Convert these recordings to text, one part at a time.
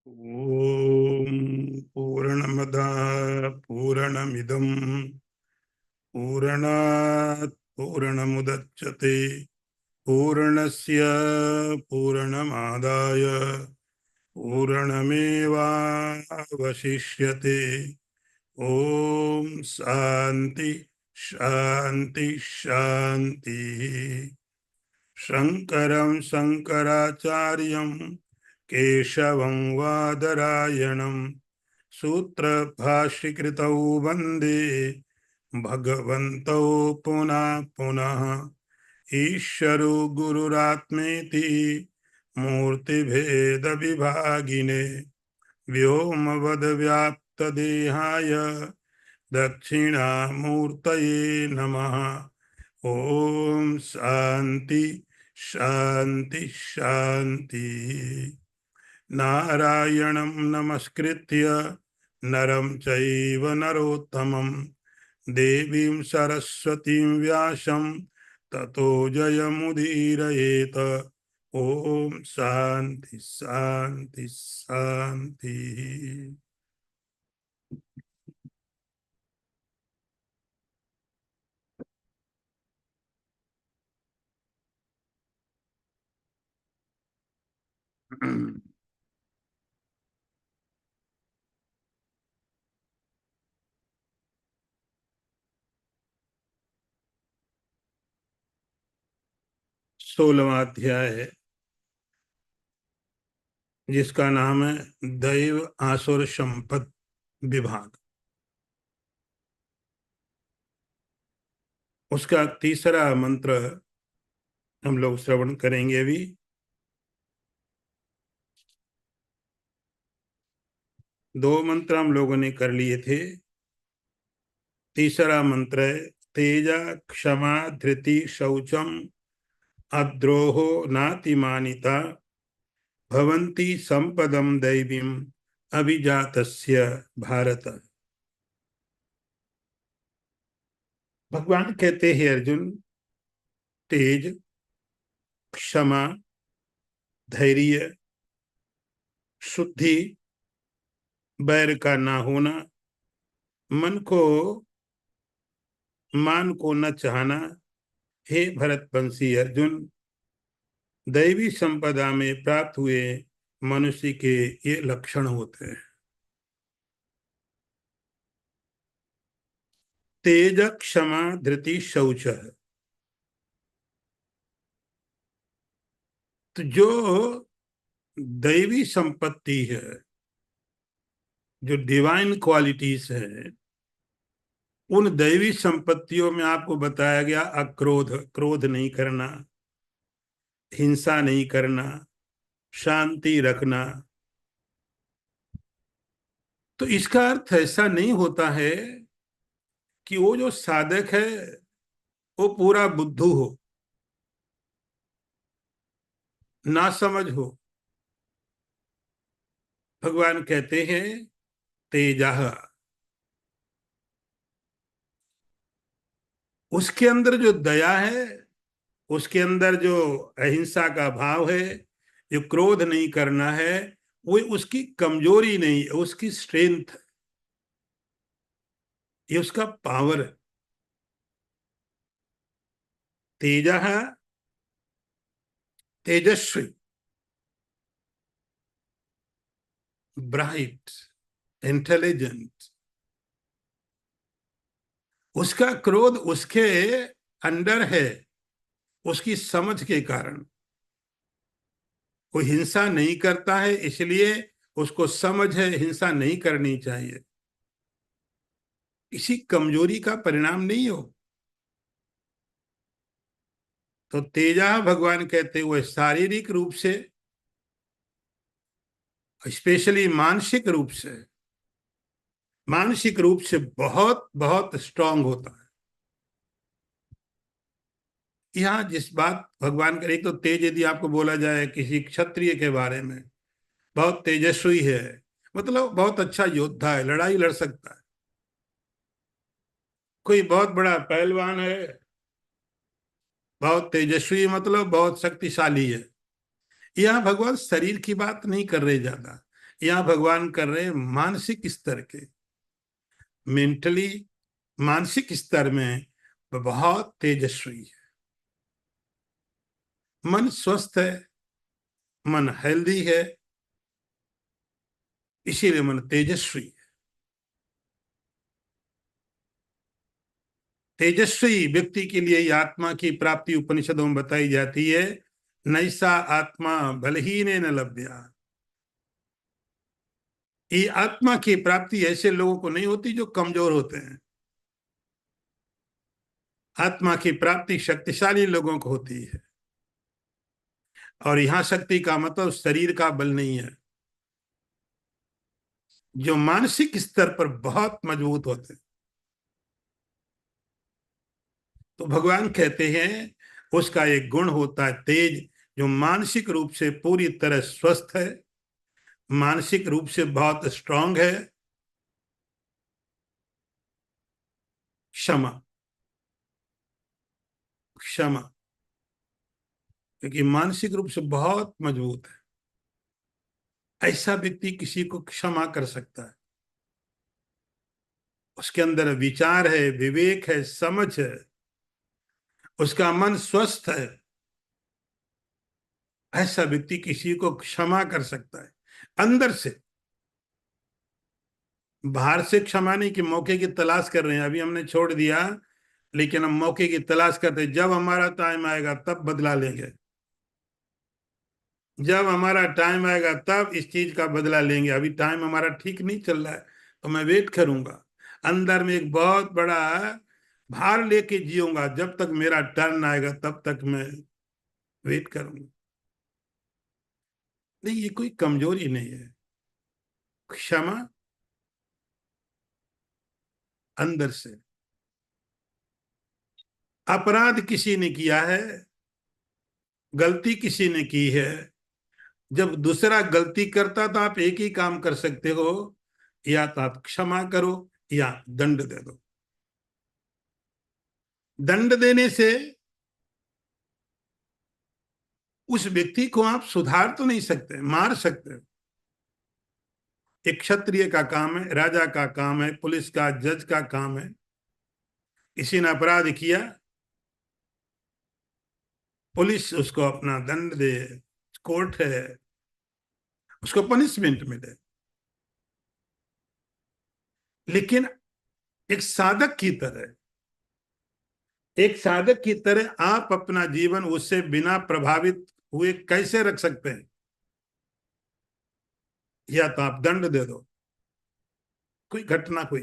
ॐ पूर्णमदः पूर्णमिदं पूर्णात् पूर्णमुदच्यते पूर्णस्य पूर्णमादाय पूर्णमेवावशिष्यते। ॐ शान्ति शान्ति शान्तिः। शङ्करं शङ्कराचार्यं केशवं वादरायणं सूत्रभाष्यकृतौ वन्दे भगवन्तौ पुनः पुनः। ईश्वरो गुरुरात्मेति मूर्तिभेदविभागिने व्योमवद्व्याप्तदेहाय दक्षिणामूर्तये नमः। ओम शांति शांति शांति। नारायणं नमस्कृत्य नरं चैव नरोत्तमं देवीं सरस्वतीं व्यासं ततो जयमुदीरयेत। ओम शांति शांति शांति। 16वां अध्याय है जिसका नाम है दैव आसुर संपद विभाग। उसका तीसरा मंत्र हम लोग श्रवण करेंगे। अभी 2 मंत्र हम लोगों ने कर लिए थे। तीसरा मंत्र है तेजा क्षमा धृति शौचम अद्रोहो नातिमानिता भवन्ति संपदम दैवीम अभिजातस्य भारत। भगवान कहते हैं अर्जुन, तेज, क्षमा, धैर्य, शुद्धि, बैर का ना होना, मान को न चाहना, हे भरतवंशी अर्जुन, दैवी संपदा में प्राप्त हुए मनुष्य के ये लक्षण होते हैं। तेज क्षमा धृति शौच। तो जो दैवी संपत्ति है, जो डिवाइन क्वालिटीज है, उन दैवी संपत्तियों में आपको बताया गया अक्रोध, क्रोध नहीं करना, हिंसा नहीं करना, शांति रखना। तो इसका अर्थ ऐसा नहीं होता है कि वो जो साधक है वो पूरा बुद्धू हो, ना समझ हो। भगवान कहते हैं तेजः, उसके अंदर जो दया है, उसके अंदर जो अहिंसा का भाव है, जो क्रोध नहीं करना है, वो उसकी कमजोरी नहीं है, उसकी स्ट्रेंथ, ये उसका पावर है। तेजः तेजस्वी, ब्राइट, इंटेलिजेंट। उसका क्रोध उसके अंदर है, उसकी समझ के कारण। कोई हिंसा नहीं करता है इसलिए उसको समझ है हिंसा नहीं करनी चाहिए, इसी कमजोरी का परिणाम नहीं हो। तो तेजा भगवान कहते हुए शारीरिक रूप से, स्पेशली मानसिक रूप से बहुत बहुत स्ट्रांग होता है। यहाँ जिस बात भगवान करे, तो तेज यदि आपको बोला जाए किसी क्षत्रिय के बारे में, बहुत तेजस्वी है, मतलब बहुत अच्छा योद्धा है, लड़ाई लड़ सकता है। कोई बहुत बड़ा पहलवान है, बहुत तेजस्वी, मतलब बहुत शक्तिशाली है। यहाँ भगवान शरीर की बात नहीं कर रहे ज्यादा, यहाँ भगवान कर रहे हैं मानसिक स्तर के, मेंटली, मानसिक स्तर में बहुत तेजस्वी है। मन स्वस्थ है, मन हेल्दी है, इसीलिए मन तेजस्वी है। तेजस्वी व्यक्ति के लिए ये आत्मा की प्राप्ति उपनिषदों में बताई जाती है, नैसा आत्मा बलहीन न लभ्या। ये आत्मा की प्राप्ति ऐसे लोगों को नहीं होती जो कमजोर होते हैं। आत्मा की प्राप्ति शक्तिशाली लोगों को होती है। और यहां शक्ति का मतलब शरीर का बल नहीं है, जो मानसिक स्तर पर बहुत मजबूत होते हैं। तो भगवान कहते हैं उसका एक गुण होता है तेज, जो मानसिक रूप से पूरी तरह स्वस्थ है, मानसिक रूप से बहुत स्ट्रांग है। क्षमा, क्षमा, क्योंकि मानसिक रूप से बहुत मजबूत है। ऐसा व्यक्ति किसी को क्षमा कर सकता है। उसके अंदर विचार है, विवेक है, समझ है, उसका मन स्वस्थ है। ऐसा व्यक्ति किसी को क्षमा कर सकता है अंदर से। बाहर से क्षमा नहीं कि मौके की तलाश कर रहे हैं, अभी हमने छोड़ दिया, लेकिन हम मौके की तलाश करते हैं, जब हमारा टाइम आएगा तब बदला लेंगे, जब हमारा टाइम आएगा तब इस चीज का बदला लेंगे, अभी टाइम हमारा ठीक नहीं चल रहा है तो मैं वेट करूंगा। अंदर में एक बहुत बड़ा भार लेके जीऊंगा, जब तक मेरा टर्न आएगा तब तक मैं वेट करूंगा। नहीं, ये कोई कमजोरी नहीं है। क्षमा अंदर से। अपराध किसी ने किया है, गलती किसी ने की है, जब दूसरा गलती करता तो आप एक ही काम कर सकते हो, या तो आप क्षमा करो या दंड दे दो। दंड देने से उस व्यक्ति को आप सुधार तो नहीं सकते, मार सकते हो। एक क्षत्रिय का काम है, राजा का काम है, पुलिस का, जज का काम है। किसी ने अपराध किया, पुलिस उसको अपना दंड दे, कोर्ट है, उसको पनिशमेंट मिले। लेकिन एक साधक की तरह, एक साधक की तरह आप अपना जीवन उससे बिना प्रभावित हुए कैसे रख सकते हैं? या तो आप दंड दे दो, कोई घटना हुई,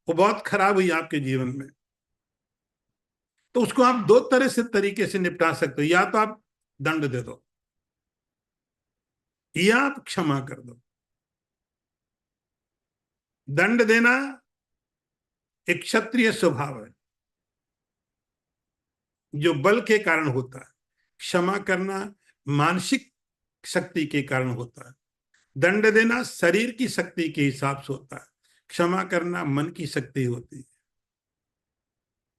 वो बहुत खराब हुई आपके जीवन में, तो उसको आप दो तरह से तरीके से निपटा सकते हो, या तो आप दंड दे दो या आप क्षमा कर दो। दंड देना एक क्षत्रिय स्वभाव है जो बल के कारण होता है। क्षमा करना मानसिक शक्ति के कारण होता है। दंड देना शरीर की शक्ति के हिसाब से होता है। क्षमा करना मन की शक्ति होती है।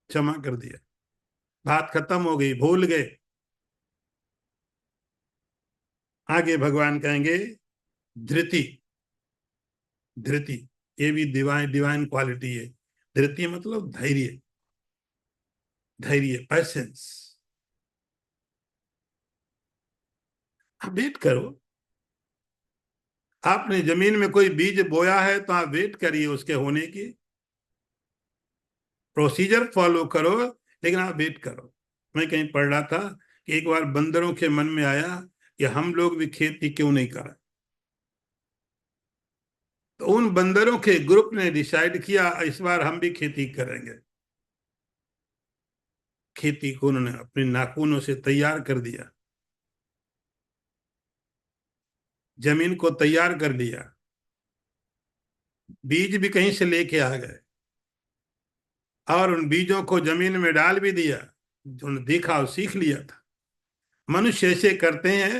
क्षमा कर दिया, बात खत्म हो गई, भूल गए। आगे भगवान कहेंगे धृति। धृति ये भी डिवाइन डिवाइन क्वालिटी है। धृति मतलब धैर्य, धैर्य, पैसेंस। आप वेट करो। आपने जमीन में कोई बीज बोया है तो आप वेट करिए उसके होने की, प्रोसीजर फॉलो करो, लेकिन आप वेट करो। मैं कहीं पढ़ रहा था कि एक बार बंदरों के मन में आया कि हम लोग भी खेती क्यों नहीं करें। तो उन बंदरों के ग्रुप ने डिसाइड किया इस बार हम भी खेती करेंगे। खेती को उन्होंने अपने नाखूनों से तैयार कर दिया, जमीन को तैयार कर लिया, बीज भी कहीं से लेके आ गए और उन बीजों को जमीन में डाल भी दिया। जो देखा और सीख लिया था। मनुष्य ऐसे करते हैं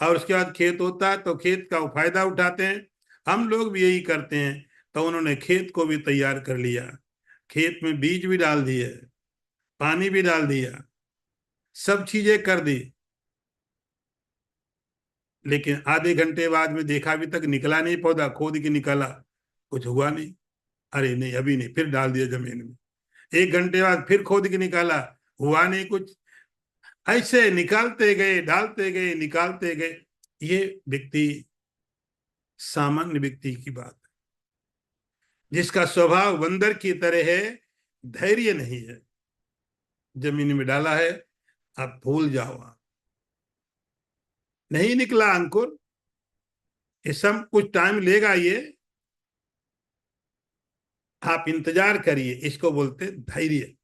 और उसके बाद खेत होता है तो खेत का फायदा उठाते हैं। हम लोग भी यही करते हैं। तो उन्होंने खेत को भी तैयार कर लिया, खेत में बीज भी डाल दिए, पानी भी डाल दिया, सब चीजें कर दी। लेकिन आधे घंटे बाद में देखा, अभी तक निकला नहीं पौधा, खोद के निकाला, कुछ हुआ नहीं। अरे नहीं अभी नहीं, फिर डाल दिया जमीन में। 1 घंटे बाद फिर खोद के निकाला, हुआ नहीं कुछ। ऐसे निकालते गए, डालते गए, निकालते गए। ये व्यक्ति सामान्य व्यक्ति की बात है, जिसका स्वभाव बंदर की तरह है, धैर्य नहीं है। जमीन में डाला है, आप भूल जाओ, आप नहीं निकला अंकुर, ये सब कुछ टाइम लेगा, ये आप इंतजार करिए, इसको बोलते धैर्य।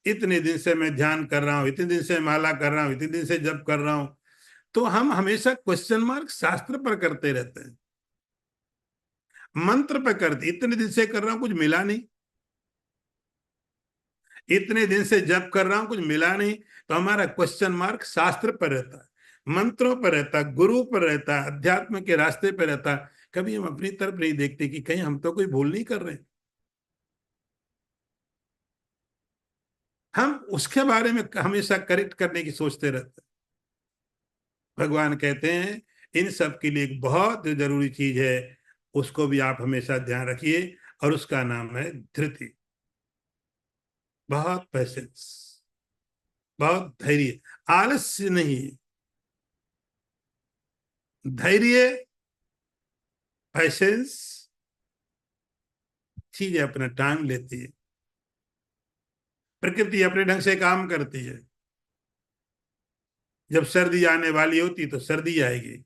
इतने दिन से मैं ध्यान कर रहा हूं, इतने दिन से माला कर रहा हूं, इतने दिन से जप कर रहा हूं। तो हम हमेशा क्वेश्चन मार्क शास्त्र पर करते रहते हैं, मंत्र पर करते, इतने दिन से कर रहा हूं कुछ मिला नहीं, इतने दिन से जप कर रहा हूं कुछ मिला नहीं। तो हमारा क्वेश्चन मार्क शास्त्र पर रहता है, मंत्रों पर रहता है, गुरु पर रहता है, अध्यात्म के रास्ते पर रहता है। कभी हम अपनी तरफ नहीं देखते कि कहीं हम तो कोई भूल नहीं कर रहे हैं। हम उसके बारे में हमेशा करेक्ट करने की सोचते रहते हैं। भगवान कहते हैं इन सब के लिए एक बहुत जरूरी चीज है, उसको भी आप हमेशा ध्यान रखिए, और उसका नाम है धृति। बहुत पैसेंस, बहुत धैर्य, आलस्य नहीं, धैर्य, पैसेंस। चीजें अपना टाइम लेती है, प्रकृति अपने ढंग से काम करती है। जब सर्दी आने वाली होती तो सर्दी आएगी,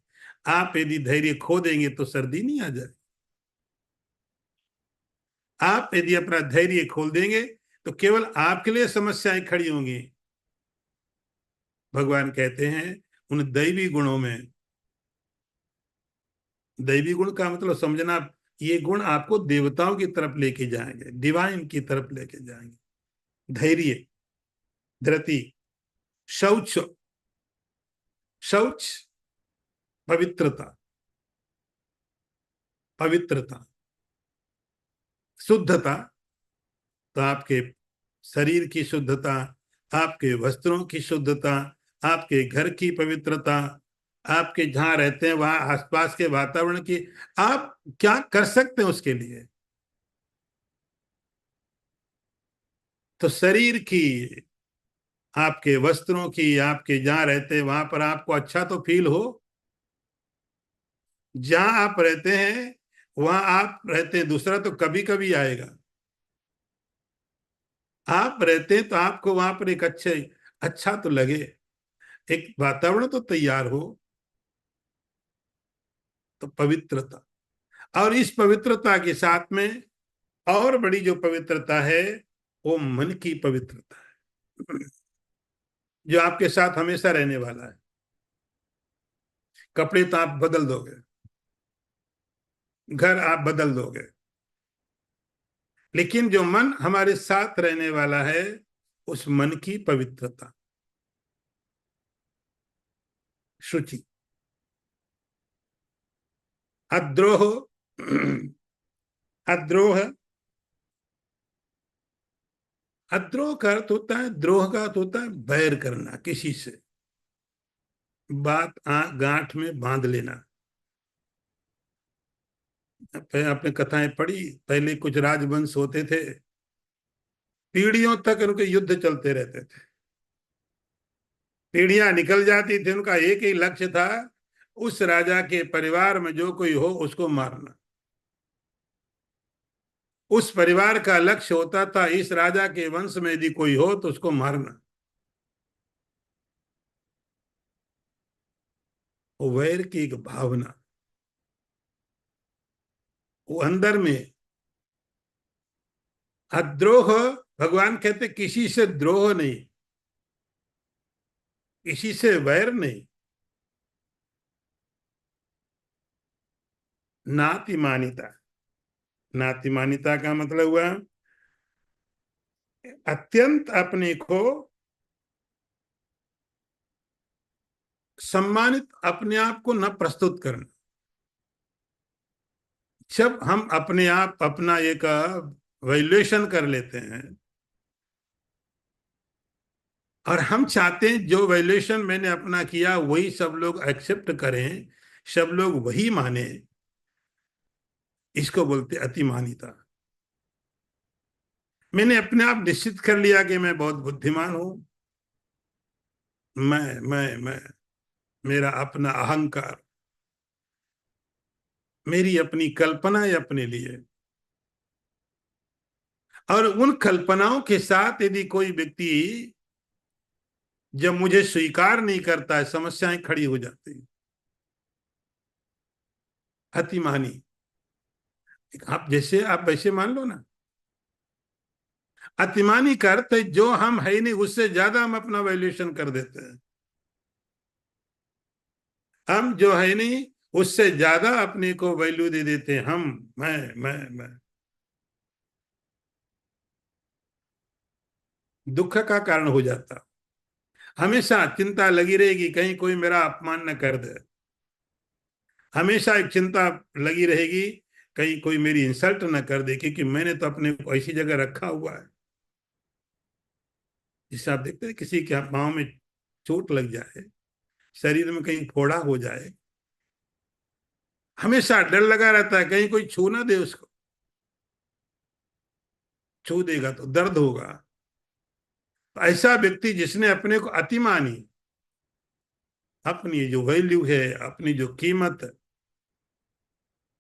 आप यदि धैर्य खो देंगे तो सर्दी नहीं आ जाएगी। आप यदि अपना धैर्य खोल देंगे तो केवल आपके लिए समस्याएं खड़ी होंगी। भगवान कहते हैं उन दैवी गुणों में, दैवी गुण का मतलब समझना, ये गुण आपको देवताओं की तरफ लेके जाएंगे, डिवाइन की तरफ लेके जाएंगे। धैर्य, धृति, शौच, शौच पवित्रता, पवित्रता, शुद्धता। तो आपके शरीर की शुद्धता, आपके वस्त्रों की शुद्धता, आपके घर की पवित्रता, आपके जहां रहते हैं वहां आसपास के वातावरण की, आप क्या कर सकते हैं उसके लिए। तो शरीर की, आपके वस्त्रों की, आपके जहां रहते हैं वहां पर आपको अच्छा तो फील हो। जहां आप रहते हैं वहां आप रहते हैं, दूसरा तो कभी कभी आएगा। आप रहते हैं तो आपको वहां पर एक अच्छे, अच्छा तो लगे, एक वातावरण तो तैयार हो। तो पवित्रता, और इस पवित्रता के साथ में और बड़ी जो पवित्रता है, वो मन की पवित्रता है, जो आपके साथ हमेशा रहने वाला है। कपड़े तो आप बदल दोगे, घर आप बदल दोगे, लेकिन जो मन हमारे साथ रहने वाला है, उस मन की पवित्रता, शुचि, अद्रोह, अद्रोह, अद्रोह का अर्थ होता है, द्रोह का अर्थ होता है बैर करना किसी से, बात गांठ में बांध लेना। आपने कथाएं पढ़ी, पहले कुछ राजवंश होते थे, पीढ़ियों तक उनके युद्ध चलते रहते थे, पीढ़ियां निकल जाती थी, उनका एक ही लक्ष्य था, उस राजा के परिवार में जो कोई हो उसको मारना। उस परिवार का लक्ष्य होता था इस राजा के वंश में यदि कोई हो तो उसको मारना। वो वैर की एक भावना, वो अंदर में। अद्रोह, भगवान कहते किसी से द्रोह नहीं, किसी से वैर नहीं। नातिमानिता, नातिमानिता का मतलब हुआ अत्यंत अपने को सम्मानित, अपने आप को न प्रस्तुत करना। जब हम अपने आप अपना एक वैल्यूएशन कर लेते हैं, और हम चाहते हैं जो वैल्यूएशन मैंने अपना किया वही सब लोग एक्सेप्ट करें, सब लोग वही माने। इसको बोलते अतिमानिता। मैंने अपने आप निश्चित कर लिया कि मैं बहुत बुद्धिमान हूं। मैं मेरा अपना अहंकार, मेरी अपनी कल्पना है अपने लिए। और उन कल्पनाओं के साथ यदि कोई व्यक्ति जब मुझे स्वीकार नहीं करता है, समस्याएं खड़ी हो जाती हैं। अतिमानी, आप जैसे आप वैसे मान लो ना। अतिमानी का अर्थ है जो हम है नहीं उससे ज्यादा हम अपना वैल्यूएशन कर देते हैं। हम जो है नहीं उससे ज्यादा अपने को वैल्यू दे देते हैं। हम, मैं दुख का कारण हो जाता। हमेशा चिंता लगी रहेगी कहीं कोई मेरा अपमान न कर दे। हमेशा एक चिंता लगी रहेगी कहीं कोई मेरी इंसल्ट न कर दे, क्योंकि मैंने तो अपने को ऐसी जगह रखा हुआ है। जिससे आप देखते हैं किसी के पाँव में चोट लग जाए, शरीर में कहीं फोड़ा हो जाए, हमेशा डर लगा रहता है कहीं कोई छू ना दे उसको। छू देगा तो दर्द होगा। तो ऐसा व्यक्ति जिसने अपने को अति मानी, अपनी जो वैल्यू है, अपनी जो कीमत,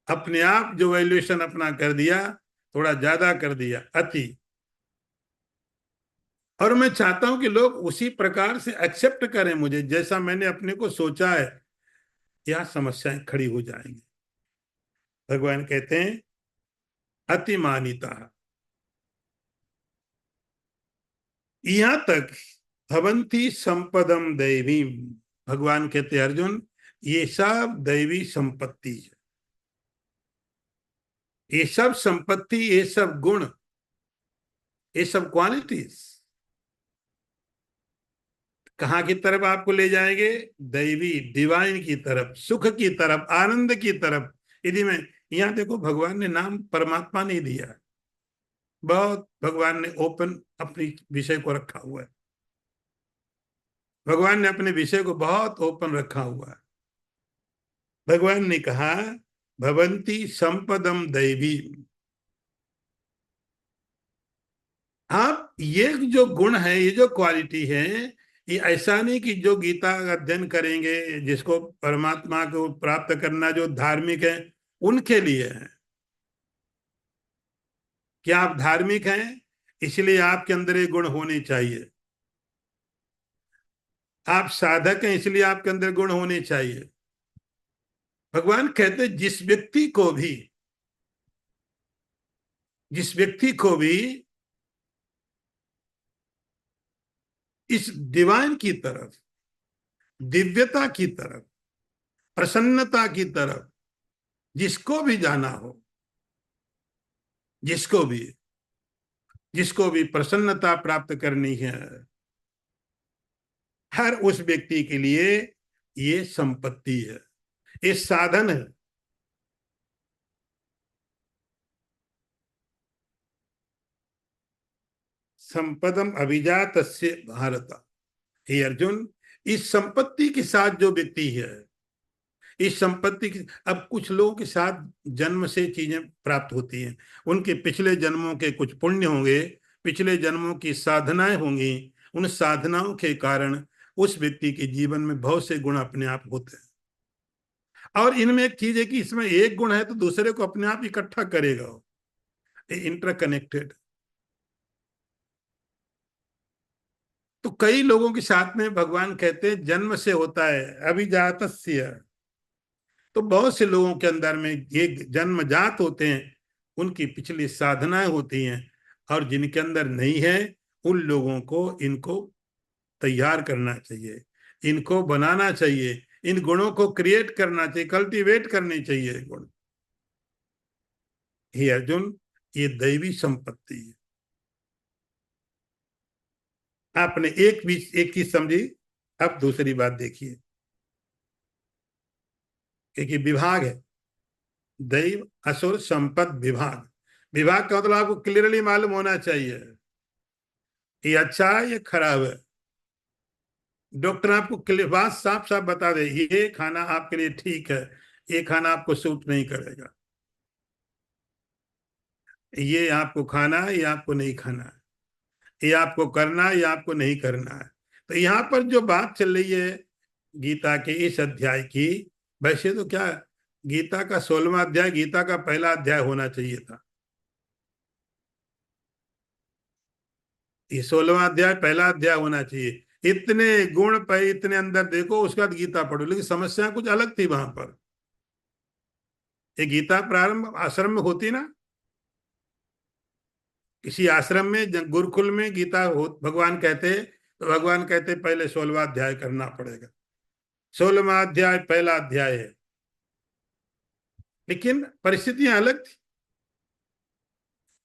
अपने आप जो वैल्यूएशन अपना कर दिया, थोड़ा ज्यादा कर दिया, अति। और मैं चाहता हूं कि लोग उसी प्रकार से एक्सेप्ट करें मुझे, जैसा मैंने अपने को सोचा है। क्या समस्याएं खड़ी हो जाएंगी। भगवान कहते हैं अतिमानिता। यहां तक भवंती संपदम दैवीम। भगवान कहते हैं अर्जुन, ये सब दैवी संपत्ति है। ये सब संपत्ति, ये सब गुण, ये सब क्वालिटीज कहाँ की तरफ आपको ले जाएंगे? दैवी, डिवाइन की तरफ, सुख की तरफ, आनंद की तरफ। यदि मैं यहाँ देखो, भगवान ने नाम परमात्मा नहीं दिया। बहुत भगवान ने ओपन अपनी विषय को रखा हुआ है। भगवान ने अपने विषय को बहुत ओपन रखा हुआ है। भगवान ने कहा भवंती संपदम दैवी। आप ये जो गुण है, ये जो क्वालिटी है, ये ऐसा नहीं कि जो गीता का अध्ययन करेंगे, जिसको परमात्मा को प्राप्त करना, जो धार्मिक है उनके लिए है। क्या आप धार्मिक हैं इसलिए आपके अंदर ये गुण होने चाहिए? आप साधक हैं इसलिए आपके अंदर गुण होने चाहिए? भगवान कहते हैं जिस व्यक्ति को भी इस डिवाइन की तरफ, दिव्यता की तरफ, प्रसन्नता की तरफ जिसको भी जाना हो, जिसको भी जिसको भी प्रसन्नता प्राप्त करनी है, हर उस व्यक्ति के लिए ये संपत्ति है, ये साधन है। संपदम अभिजातस्य भारत। हे अर्जुन, इस संपत्ति के साथ जो व्यक्ति है, इस संपत्ति की, अब कुछ लोगों के साथ जन्म से चीजें प्राप्त होती हैं। उनके पिछले जन्मों के कुछ पुण्य होंगे, पिछले जन्मों की साधनाएं होंगी। उन साधनाओं के कारण उस व्यक्ति के जीवन में बहुत से गुण अपने आप होते हैं। और इनमें एक चीज है कि इसमें एक गुण है तो दूसरे को अपने आप इकट्ठा करेगा। इंटरकनेक्टेड। तो कई लोगों के साथ में भगवान कहते हैं जन्म से होता है, अभिजातस्य। तो बहुत से लोगों के अंदर में ये जन्मजात होते हैं, उनकी पिछली साधनाएं होती हैं। और जिनके अंदर नहीं है, उन लोगों को इनको तैयार करना चाहिए, इनको बनाना चाहिए, इन गुणों को क्रिएट करना चाहिए, कल्टीवेट करनी चाहिए गुण। हे अर्जुन, ये दैवी संपत्ति है। आपने एक चीज समझी। अब दूसरी बात देखिए, क्योंकि विभाग है, दैव असुर संपद विभाग। विभाग का मतलब आपको क्लियरली मालूम होना चाहिए ये अच्छा है ये खराब है। डॉक्टर आपको बात साफ साफ बता दे, ये खाना आपके लिए ठीक है, ये खाना आपको सूट नहीं करेगा, ये आपको खाना है, ये आपको नहीं खाना है, ये आपको करना है, ये आपको नहीं करना है। तो यहाँ पर जो बात चल रही है गीता के इस अध्याय की, वैसे तो क्या, गीता का 16वां अध्याय गीता का पहला अध्याय होना चाहिए था। ये 16वां अध्याय पहला अध्याय होना चाहिए। इतने गुण पे इतने अंदर देखो, उसके बाद गीता पढ़ो। लेकिन समस्या कुछ अलग थी वहां पर। ये गीता प्रारंभ आश्रम में होती ना, किसी आश्रम में गुरुकुल में गीता हो, भगवान कहते, तो भगवान कहते पहले 16वां अध्याय करना पड़ेगा। 16वां अध्याय पहला अध्याय है, लेकिन परिस्थितियां अलग थी,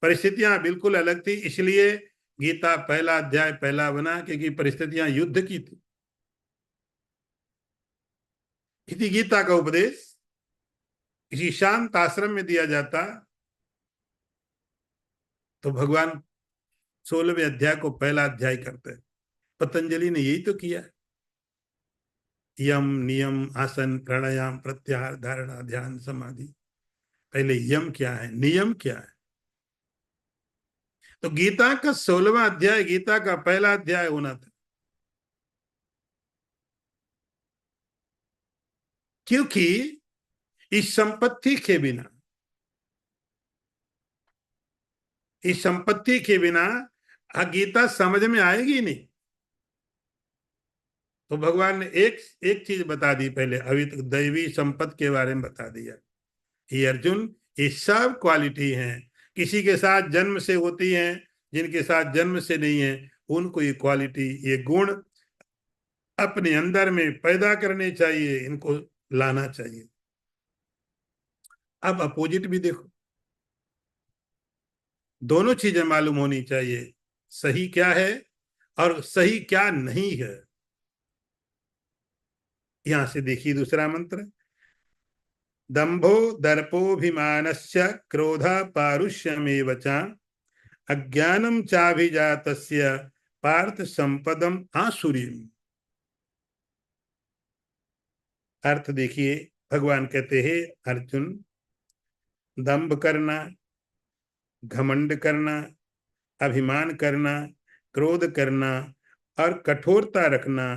परिस्थितियां बिल्कुल अलग थी। इसलिए गीता पहला अध्याय पहला बना, क्योंकि परिस्थितियां युद्ध की थी। यदि गीता का उपदेश किसी शांत आश्रम में दिया जाता, तो भगवान 16वें अध्याय को पहला अध्याय करते। पतंजलि ने यही तो किया। यम नियम आसन प्राणायाम प्रत्याहार धारणा ध्यान समाधि। पहले यम क्या है, नियम क्या है। तो गीता का 16वां अध्याय गीता का पहला अध्याय होना था, क्योंकि इस संपत्ति के बिना, इस संपत्ति के बिना गीता समझ में आएगी नहीं। तो भगवान ने एक एक चीज बता दी पहले, अभी तक दैवी संपत्ति के बारे में बता दिया। ये अर्जुन, ये सब क्वालिटी हैं, किसी के साथ जन्म से होती हैं, जिनके साथ जन्म से नहीं है, उनको ये क्वालिटी, ये गुण अपने अंदर में पैदा करने चाहिए, इनको लाना चाहिए। अब अपोजिट भी देखो, दोनों चीजें मालूम होनी चाहिए, सही क्या है और सही क्या नहीं है। यहां से देखिए दूसरा मंत्र, दंभो दर्पोभिमानस्य क्रोध पारुष्यमेव च अज्ञानम चाभिजातस्य पार्थ संपदम आसुरीम। अर्थ देखिए, भगवान कहते हैं अर्जुन, दंभ करना, घमंड करना, अभिमान करना, क्रोध करना और कठोरता रखना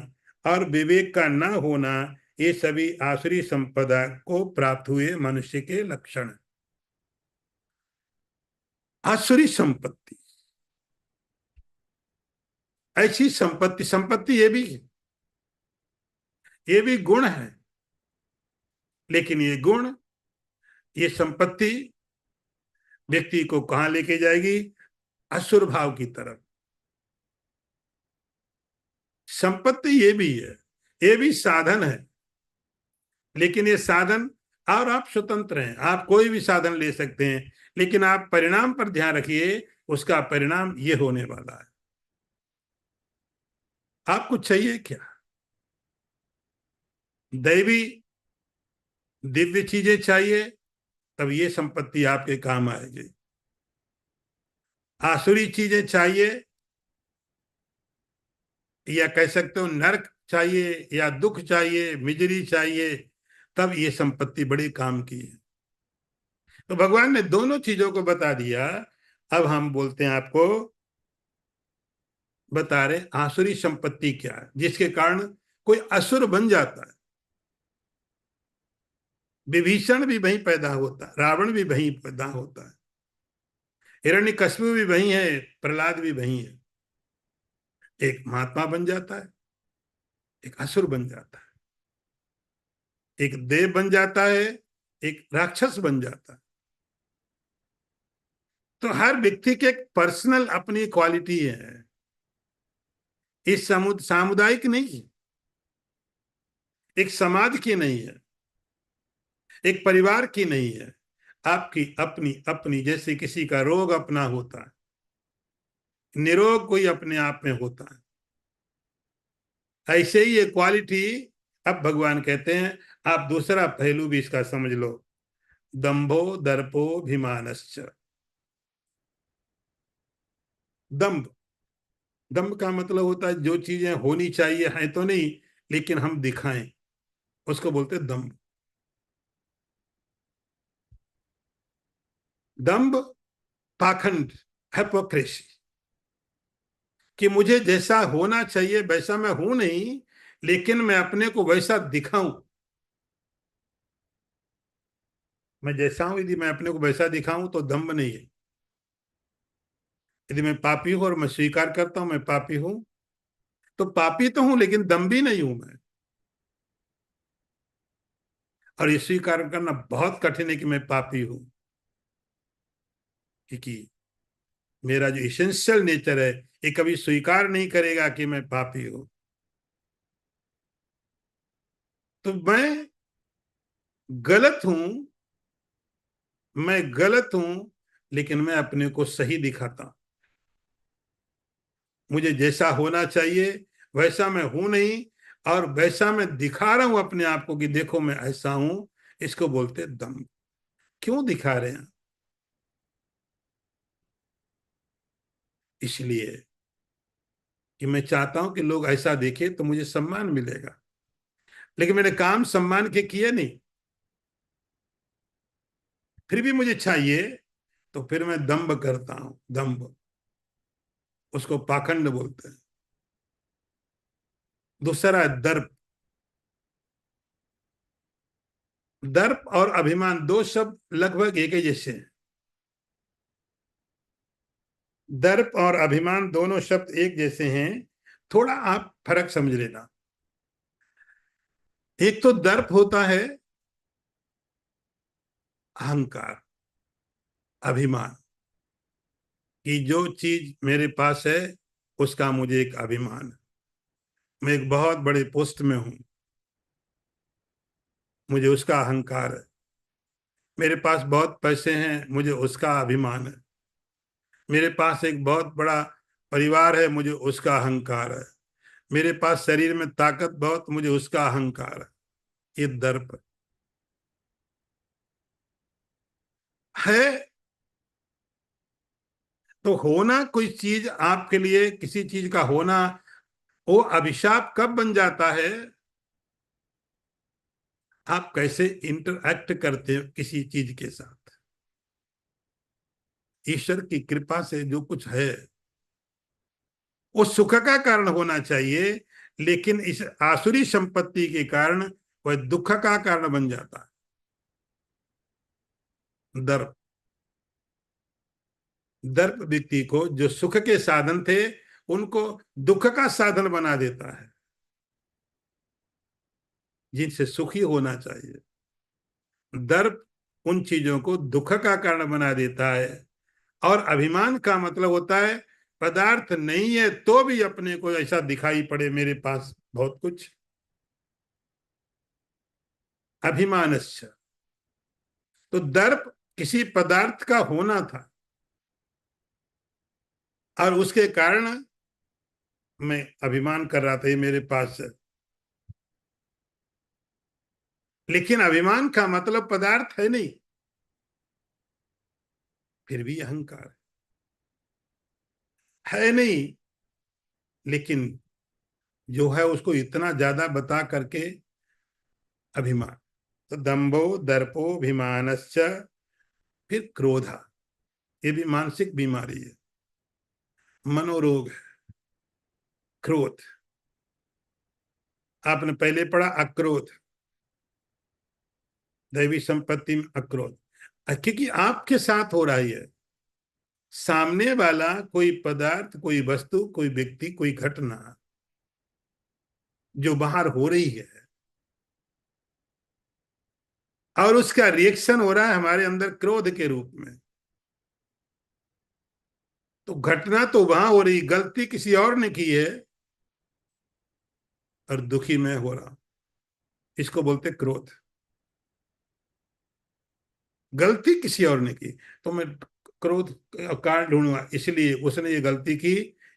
और विवेक का न होना, ये सभी आसुरी संपदा को प्राप्त हुए मनुष्य के लक्षण। आसुरी संपत्ति, ऐसी संपत्ति, संपत्ति ये भी गुण है, लेकिन ये गुण, ये संपत्ति व्यक्ति को कहां लेके जाएगी, असुर भाव की तरफ। संपत्ति ये भी है, ये भी साधन है, लेकिन ये साधन, और आप स्वतंत्र हैं, आप कोई भी साधन ले सकते हैं, लेकिन आप परिणाम पर ध्यान रखिए, उसका परिणाम ये होने वाला है। आपको चाहिए क्या, दैवी दिव्य चीजें चाहिए, तब ये संपत्ति आपके काम आएगी। आसुरी चीजें चाहिए, या कह सकते हो नरक चाहिए, या दुख चाहिए, मिजरी चाहिए, तब ये संपत्ति बड़ी काम की है। तो भगवान ने दोनों चीजों को बता दिया। अब हम बोलते हैं, आपको बता रहे आसुरी संपत्ति क्या है, जिसके कारण कोई असुर बन जाता है। विभीषण भी वहीं पैदा होता है, रावण भी वहीं पैदा होता है, हिरण्यकश्यप भी वहीं है, प्रहलाद भी वहीं है। एक महात्मा बन जाता है, एक असुर बन जाता है, एक देव बन जाता है, एक राक्षस बन जाता है। तो हर व्यक्ति के एक पर्सनल अपनी क्वालिटी है, इस सामुदायिक नहीं, एक समाज की नहीं है, एक परिवार की नहीं है, आपकी अपनी अपनी। जैसे किसी का रोग अपना होता है, निरोग कोई अपने आप में होता है, ऐसे ही ये क्वालिटी। अब भगवान कहते हैं, आप दूसरा पहलू भी इसका समझ लो, दंभो दर्पोभिमानश्च। दंभ, दम्भ का मतलब होता है जो चीजें होनी चाहिए हैं तो नहीं, लेकिन हम दिखाएं, उसको बोलते हैं दम्भ। दम्भ, पाखंड, हिपोक्रेसी, कि मुझे जैसा होना चाहिए वैसा मैं हूं नहीं, लेकिन मैं अपने को वैसा दिखाऊं। मैं जैसा हूं यदि मैं अपने को वैसा दिखाऊं तो दम्भ नहीं है। यदि मैं पापी हूं और मैं स्वीकार करता हूं मैं पापी हूं, तो पापी तो हूं लेकिन दम्भी नहीं हूं मैं। और ये स्वीकार करना बहुत कठिन है कि मैं पापी हूं, क्योंकि मेरा जो इसेंशियल नेचर है ये कभी स्वीकार नहीं करेगा कि मैं पापी हूं। तो मैं गलत हूं, मैं गलत हूं, लेकिन मैं अपने को सही दिखाता हूं। मुझे जैसा होना चाहिए वैसा मैं हूं नहीं, और वैसा मैं दिखा रहा हूं अपने आप को कि देखो मैं ऐसा हूं। इसको बोलते हैं दम। क्यों दिखा रहे हैं? इसलिए कि मैं चाहता हूं कि लोग ऐसा देखें तो मुझे सम्मान मिलेगा, लेकिन मैंने काम सम्मान के किए नहीं, फिर भी मुझे चाहिए, तो फिर मैं दम्भ करता हूं। दम्भ, उसको पाखंड बोलते हैं। दूसरा है दर्प। दर्प और अभिमान दो शब्द लगभग एक ही जैसे हैं। दर्प और अभिमान दोनों शब्द एक जैसे हैं, थोड़ा आप फर्क समझ लेना। एक तो दर्प होता है अहंकार, अभिमान, कि जो चीज मेरे पास है उसका मुझे एक अभिमान है। मैं एक बहुत बड़े पोस्ट में हूं, मुझे उसका अहंकार है। मेरे पास बहुत पैसे हैं, मुझे उसका अभिमान है। मेरे पास एक बहुत बड़ा परिवार है, मुझे उसका अहंकार है। मेरे पास शरीर में ताकत बहुत, मुझे उसका अहंकार है। ये दर्प है। तो होना कोई चीज आपके लिए, किसी चीज का होना, वो अभिशाप कब बन जाता है? आप कैसे इंटरैक्ट करते हो किसी चीज के साथ। ईश्वर की कृपा से जो कुछ है वो सुख का कारण होना चाहिए, लेकिन इस आसुरी संपत्ति के कारण वह दुख का कारण बन जाता है। दर्प, दर्प व्यक्ति को जो सुख के साधन थे उनको दुख का साधन बना देता है, जिनसे सुखी होना चाहिए। दर्प उन चीजों को दुख का कारण बना देता है। और अभिमान का मतलब होता है पदार्थ नहीं है तो भी अपने को ऐसा दिखाई पड़े मेरे पास बहुत कुछ। अभिमानस्य, तो दर्प किसी पदार्थ का होना था, और उसके कारण मैं अभिमान कर रहा था ये मेरे पास है। लेकिन अभिमान का मतलब पदार्थ है नहीं, फिर भी अहंकार है नहीं, लेकिन जो है उसको इतना ज्यादा बता करके अभिमान। तो दंभो दर्पोभिमानश्च, फिर क्रोधा, ये भी मानसिक बीमारी है, मनोरोग है। क्रोध, आपने पहले पढ़ा अक्रोध, दैवी संपत्ति में अक्रोध, क्योंकि आपके साथ हो रहा है। सामने वाला कोई पदार्थ, कोई वस्तु, कोई व्यक्ति, कोई घटना जो बाहर हो रही है, और उसका रिएक्शन हो रहा है हमारे अंदर क्रोध के रूप में। तो घटना तो वहां हो रही, गलती किसी और ने की है, और दुखी मैं हो रहा, इसको बोलते क्रोध। गलती किसी और ने की तो मैं क्रोध कारण ढूंढूंगा, इसलिए उसने ये गलती की,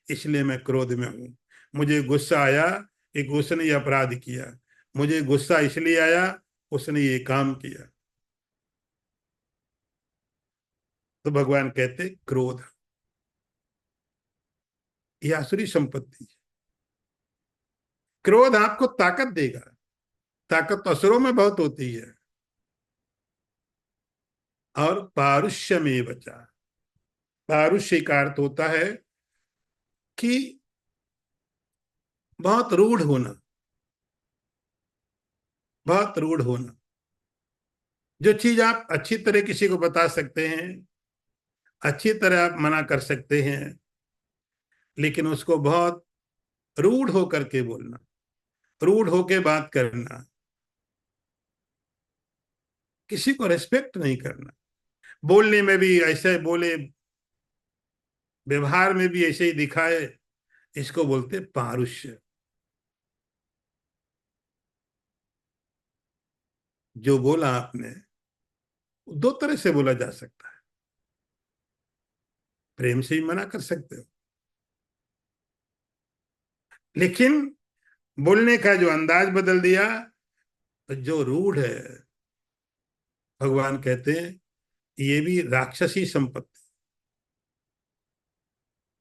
इसलिए मैं क्रोध में हूं। मुझे गुस्सा आया कि उसने ये अपराध किया, मुझे गुस्सा इसलिए आया उसने ये काम किया। तो भगवान कहते क्रोध। ये आसुरी संपत्ति है। क्रोध आपको ताकत देगा, ताकत तो असुरों में बहुत होती है। और पारुष्य में बचा, पारुष्य का अर्थ होता है कि बहुत रूढ़ होना, बहुत रूढ़ होना। जो चीज आप अच्छी तरह किसी को बता सकते हैं, अच्छी तरह आप मना कर सकते हैं, लेकिन उसको बहुत रूढ़ होकर के बोलना, रूढ़ होके बात करना, किसी को रेस्पेक्ट नहीं करना, बोलने में भी ऐसे बोले, व्यवहार में भी ऐसे ही दिखाए, इसको बोलते पारुष्य। जो बोला आपने, दो तरह से बोला जा सकता है। प्रेम से ही मना कर सकते हो, लेकिन बोलने का जो अंदाज बदल दिया, तो जो रूढ़ है, भगवान कहते हैं ये भी राक्षसी संपत्ति।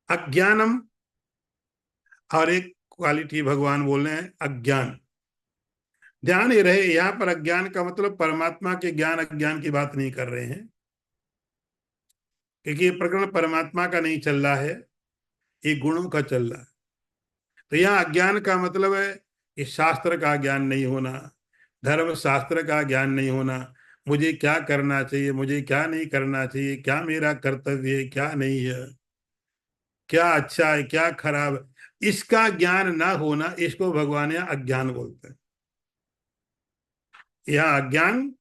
अज्ञानम, और एक क्वालिटी भगवान बोल रहे हैं अज्ञान। ध्यान ही रहे, यहां पर अज्ञान का मतलब परमात्मा के ज्ञान अज्ञान की बात नहीं कर रहे हैं, क्योंकि ये प्रकरण परमात्मा का नहीं चल रहा है, ये गुणों का चल रहा है। तो यहाँ अज्ञान का मतलब है कि शास्त्र का ज्ञान नहीं होना, धर्म शास्त्र का ज्ञान नहीं होना, मुझे क्या करना चाहिए, मुझे क्या नहीं करना चाहिए, क्या मेरा कर्तव्य है, क्या नहीं है, क्या अच्छा है, क्या खराब है, इसका ज्ञान ना होना, इसको भगवान यहाँ अज्ञान बोलते हैं। यहाँ अज्ञान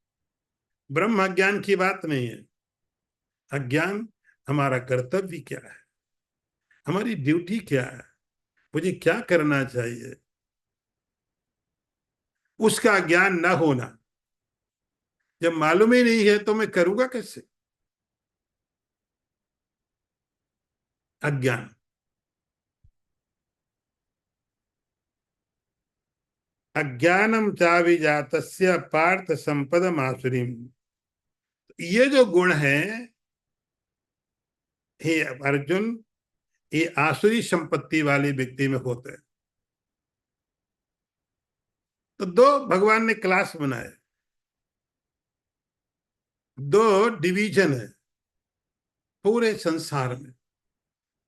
ब्रह्म अज्ञान की बात नहीं है। अज्ञान हमारा कर्तव्य क्या है, हमारी ड्यूटी क्या है, मुझे क्या करना चाहिए, उसका ज्ञान न होना। जब मालूम ही नहीं है तो मैं करूंगा कैसे? अज्ञान। अज्ञानम चाभिजातस्य पार्थ संपदम आसुरीम। ये जो गुण है, हे अर्जुन, ये आसुरी संपत्ति वाले व्यक्ति में होते हैं। तो दो भगवान ने क्लास बनाए, दो डिवीजन है पूरे संसार में,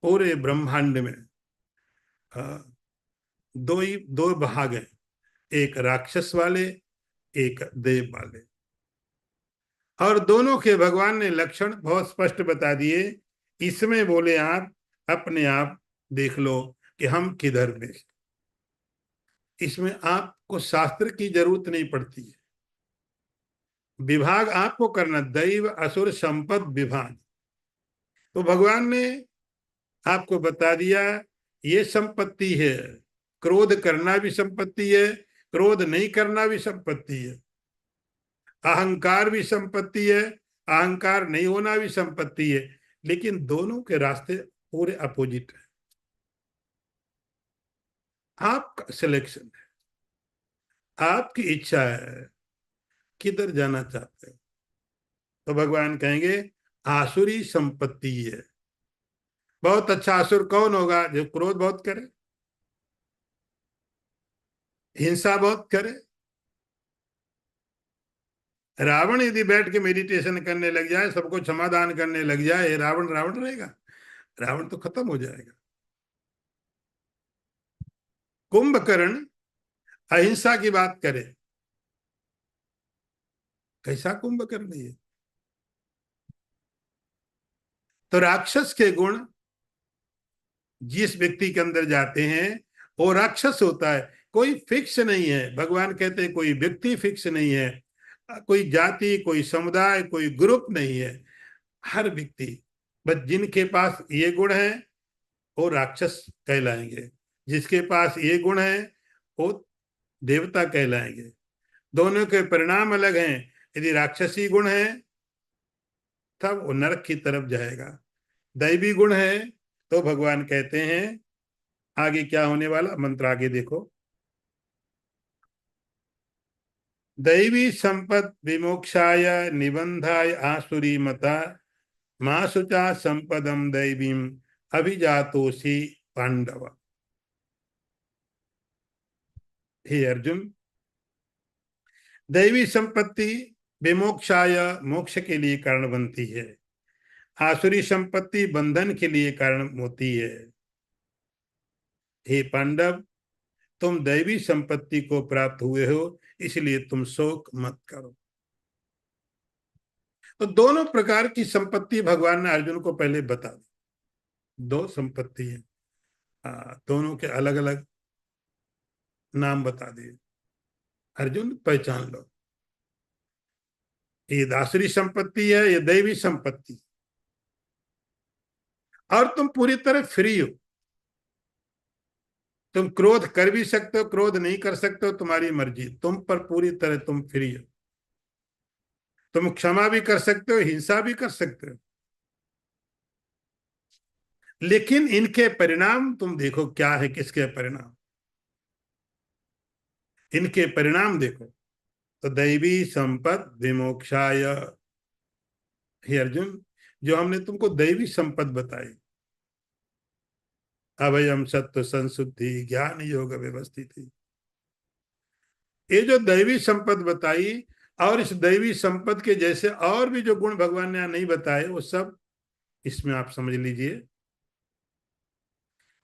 पूरे ब्रह्मांड में। दो भाग हैं, एक राक्षस वाले, एक देव वाले। और दोनों के भगवान ने लक्षण बहुत स्पष्ट बता दिए। इसमें बोले आप अपने आप देख लो कि हम किधर में। इसमें आपको शास्त्र की जरूरत नहीं पड़ती है, विभाग आपको करना, दैव असुर संपद विभाग। तो भगवान ने आपको बता दिया ये संपत्ति है, क्रोध करना भी संपत्ति है, क्रोध नहीं करना भी संपत्ति है, अहंकार भी संपत्ति है, अहंकार नहीं होना भी संपत्ति है। लेकिन दोनों के रास्ते पूरे अपोजिट है। आपका सिलेक्शन है, आपकी इच्छा है, किधर जाना चाहते हो। तो भगवान कहेंगे आसुरी संपत्ति है। बहुत अच्छा आसुर कौन होगा? जो क्रोध बहुत करे, हिंसा बहुत करे। रावण यदि बैठ के मेडिटेशन करने लग जाए, सबको क्षमादान करने लग जाए, रावण रावण रहेगा? रावण तो खत्म हो जाएगा। कुंभकर्ण अहिंसा की बात करे, कैसा कुंभकर्ण है? तो राक्षस के गुण जिस व्यक्ति के अंदर जाते हैं वो राक्षस होता है। कोई फिक्स नहीं है, भगवान कहते हैं कोई व्यक्ति फिक्स नहीं है, कोई जाति, कोई समुदाय, कोई ग्रुप नहीं है। हर व्यक्ति, बस जिनके पास ये गुण है वो राक्षस कहलाएंगे, जिसके पास ये गुण है वो देवता कहलाएंगे। दोनों के परिणाम अलग हैं। यदि राक्षसी गुण है तब वो नरक की तरफ जाएगा, दैवी गुण है तो भगवान कहते हैं आगे क्या होने वाला, मंत्र आगे देखो। दैवी संपद विमोक्षाय निबंधाय आसुरी मता माँ शुचा संपदम दैवीम अभिजातोषी पांडव। हे अर्जुन, दैवी संपत्ति विमोक्षाय मोक्ष के लिए कारण बनती है, आसुरी संपत्ति बंधन के लिए कारण होती है। हे पांडव, तुम दैवी संपत्ति को प्राप्त हुए हो, इसलिए तुम शोक मत करो। तो दोनों प्रकार की संपत्ति भगवान ने अर्जुन को पहले बता दी। दो संपत्ति है, दोनों के अलग अलग नाम बता दिए। अर्जुन पहचान लो, ये आसुरी संपत्ति है, ये दैवी संपत्ति, और तुम पूरी तरह फ्री हो। तुम क्रोध कर भी सकते हो, क्रोध नहीं कर सकते हो, तुम्हारी मर्जी, तुम पर पूरी तरह तुम फ्री हो। तुम क्षमा भी कर सकते हो, हिंसा भी कर सकते हो, लेकिन इनके परिणाम तुम देखो क्या है, किसके परिणाम, इनके परिणाम देखो। तो दैवी संपद विमोक्षाय, हे अर्जुन, जो हमने तुमको दैवी संपद बताई, अभयम सत्व संशुद्धि ज्ञान योग व्यवस्थित, ये जो दैवी संपद बताई, और इस दैवी संपद के जैसे और भी जो गुण भगवान ने यहाँ नहीं बताए, वो सब इसमें आप समझ लीजिए।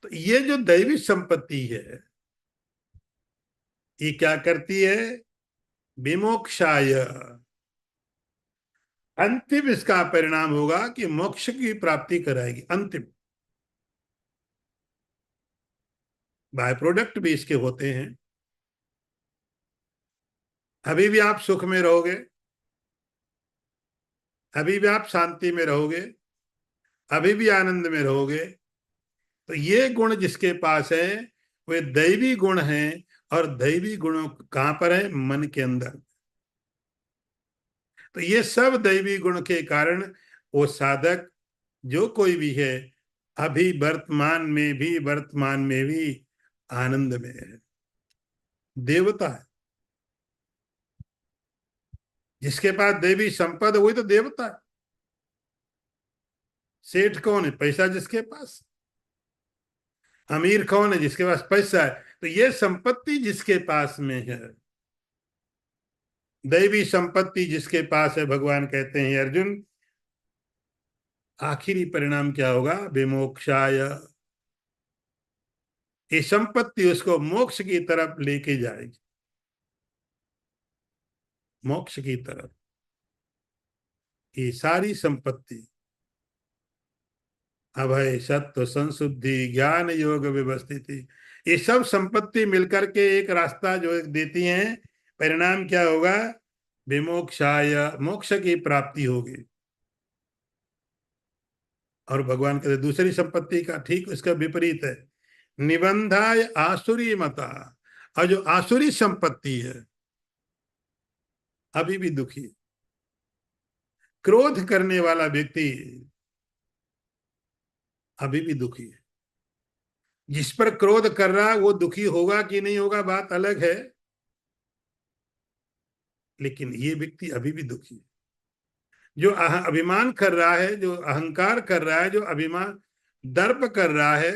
तो ये जो दैवी संपत्ति है, ये क्या करती है? विमोक्षाय, अंतिम इसका परिणाम होगा कि मोक्ष की प्राप्ति कराएगी। अंतिम बाय प्रोडक्ट भी इसके होते हैं। अभी भी आप सुख में रहोगे, अभी भी आप शांति में रहोगे, अभी भी आनंद में रहोगे। तो ये गुण जिसके पास है, वे दैवी गुण हैं। और दैवी गुणों कहां पर है? मन के अंदर। तो ये सब दैवी गुण के कारण वो साधक जो कोई भी है, अभी वर्तमान में भी आनंद में है, देवता है। जिसके पास देवी संपद, वही तो देवता है। सेठ कौन है? पैसा जिसके पास। अमीर कौन है? जिसके पास पैसा है। तो ये संपत्ति जिसके पास में है, दैवी संपत्ति जिसके पास है, भगवान कहते हैं अर्जुन, आखिरी परिणाम क्या होगा? विमोक्षाय, ये संपत्ति उसको मोक्ष की तरफ लेके जाएगी, मोक्ष की तरफ। ये सारी संपत्ति, अभय सत्व संशुद्धि ज्ञान योग व्यवस्थित, ये सब संपत्ति मिलकर के एक रास्ता जो देती हैं, परिणाम क्या होगा? विमोक्षाय, मोक्ष की प्राप्ति होगी। और भगवान कहते दूसरी संपत्ति का ठीक इसका विपरीत है, निबंधाय आसुरी मता। और जो आसुरी संपत्ति है, अभी भी दुखी, क्रोध करने वाला व्यक्ति अभी भी दुखी है। जिस पर क्रोध कर रहा है वो दुखी होगा कि नहीं होगा, बात अलग है, लेकिन ये व्यक्ति अभी भी दुखी है। जो अभिमान कर रहा है, जो अहंकार कर रहा है, जो अभिमान दर्प कर रहा है,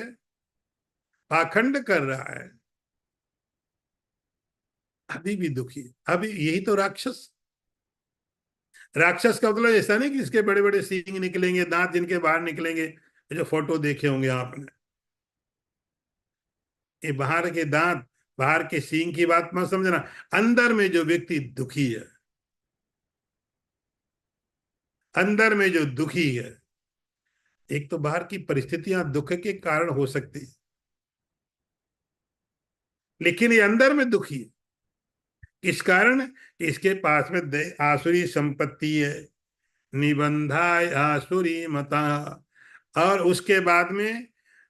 पाखंड कर रहा है, अभी भी दुखी है। अभी यही तो राक्षस। राक्षस का मतलब ऐसा नहीं कि इसके बड़े बड़े सींग निकलेंगे, दांत जिनके बाहर निकलेंगे, जो फोटो देखे होंगे आपने, ये बाहर के दांत, बाहर के सींग की बात मत समझना। अंदर में जो व्यक्ति दुखी है, अंदर में जो दुखी है, एक तो बाहर की परिस्थितियां दुख के कारण हो सकती है, लेकिन ये अंदर में दुखी है। किस कारण? इसके पास में आसुरी संपत्ति है, निबंधाय आसुरी मता। और उसके बाद में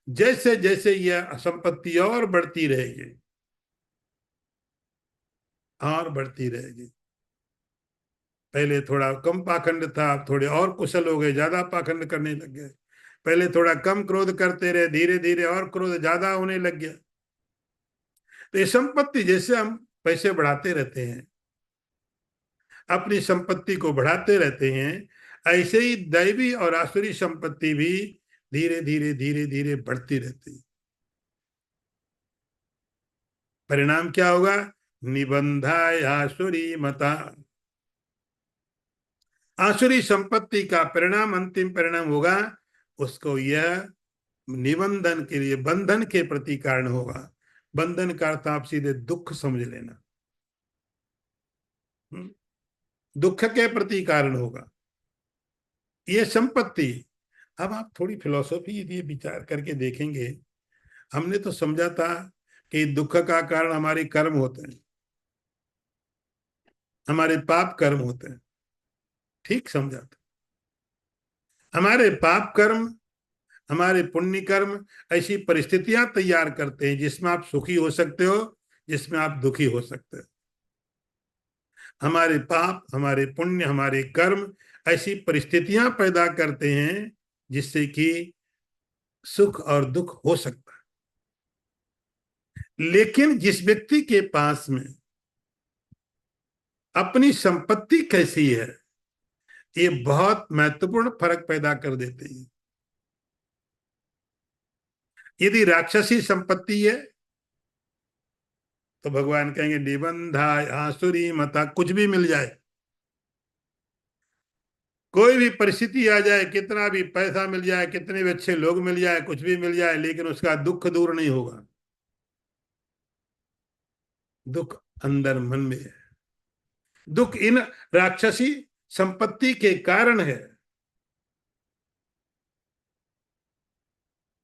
जैसे जैसे यह संपत्ति और बढ़ती रहेगी, और बढ़ती रहेगी। पहले थोड़ा कम पाखंड था, अब थोड़े और कुशल हो गए, ज्यादा पाखंड करने लग गए। पहले थोड़ा कम क्रोध करते रहे, धीरे धीरे और क्रोध ज्यादा होने लग गया। तो ये संपत्ति, जैसे हम पैसे बढ़ाते रहते हैं, अपनी संपत्ति को बढ़ाते रहते हैं, ऐसे ही दैवी और आसुरी संपत्ति भी धीरे धीरे धीरे धीरे बढ़ती रहती है। परिणाम क्या होगा? निबंधाय आसुरी मता। आसुरी संपत्ति का परिणाम, अंतिम परिणाम होगा उसको यह निबंधन के लिए, बंधन के प्रति कारण होगा। बंधन का अर्थ आप सीधे दुख समझ लेना। दुख के प्रति कारण होगा ये संपत्ति। अब आप थोड़ी फिलॉसफी यदि विचार करके देखेंगे, हमने तो समझा था कि दुख का कारण हमारे कर्म होते हैं, हमारे पाप कर्म होते हैं। ठीक समझा था। हमारे पाप कर्म, हमारे पुण्य कर्म ऐसी परिस्थितियां तैयार करते हैं जिसमें आप सुखी हो सकते हो, जिसमें आप दुखी हो सकते हो। हमारे पाप, हमारे पुण्य, हमारे कर्म ऐसी परिस्थितियां पैदा करते हैं जिससे कि सुख और दुख हो सकता है। लेकिन जिस व्यक्ति के पास में अपनी संपत्ति कैसी है, ये बहुत महत्वपूर्ण फर्क पैदा कर देते हैं। यदि राक्षसी संपत्ति है तो भगवान कहेंगे निबंधा आसुरी मता, कुछ भी मिल जाए, कोई भी परिस्थिति आ जाए, कितना भी पैसा मिल जाए, कितने भी अच्छे लोग मिल जाए, कुछ भी मिल जाए, लेकिन उसका दुख दूर नहीं होगा। दुख अंदर मन में है। दुख इन राक्षसी संपत्ति के कारण है,